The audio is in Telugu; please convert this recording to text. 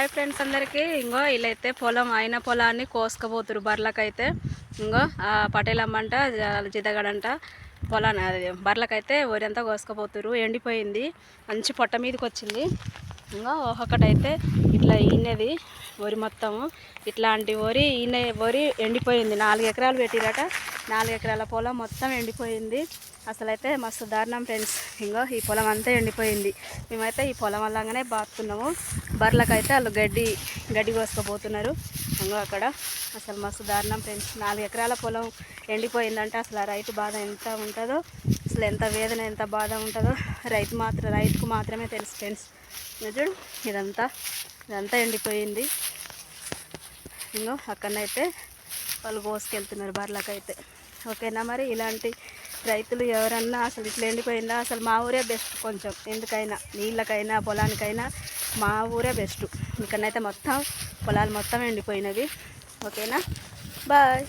హాయ్ ఫ్రెండ్స్ అందరికీ. ఇంగో వీళ్ళైతే అయిన పొలాన్ని కోసుకపోతురు బర్లకైతే. ఇంగో పటేలమ్మంట జిదగడంట పొలాన్ని అది బర్లకైతే వరి అంతా కోసుకపోతురు. ఎండిపోయింది, మంచి పొట్ట మీదకి వచ్చింది. ఇంగో ఒకటైతే ఇట్లా ఈయనది వరి మొత్తము ఇట్లాంటి వరి ఎండిపోయింది. 4 ఎకరాలు పెట్టిరట. 4 ఎకరాల పొలం మొత్తం ఎండిపోయింది. అసలైతే మస్తు దారుణం ఫ్రెండ్స్. ఇంగో ఈ పొలం అంతా ఎండిపోయింది. మేమైతే ఈ పొలం వల్లగానే బాతున్నాము. బర్లకైతే వాళ్ళు గడ్డి కోసుకపోతున్నారు. ఇంగో అక్కడ అసలు మస్తు దారుణం ఫ్రెండ్స్. 4 ఎకరాల పొలం ఎండిపోయిందంటే అసలు ఆ రైతు బాధ ఎంత ఉంటుందో, అసలు ఎంత వేదన ఎంత బాధ ఉంటుందో రైతుకు మాత్రమే తెలుసు ఫ్రెండ్స్. చూడు ఇదంతా ఎండిపోయింది. ఇంగో అక్కడనైతే వాళ్ళు కోసుకెళ్తున్నారు బర్లకైతే. ఓకేనా, మరి ఇలాంటి రైతులు ఎవరన్నా అసలు ఇట్లా ఎండిపోయిందా? అసలు మా ఊరే బెస్ట్. కొంచెం ఎందుకైనా నీళ్ళకైనా పొలానికైనా మా ఊరే బెస్ట్. ఇక్కడనైతే మొత్తం పొలాలు మొత్తం ఎండిపోయినవి. ఓకేనా, బాయ్.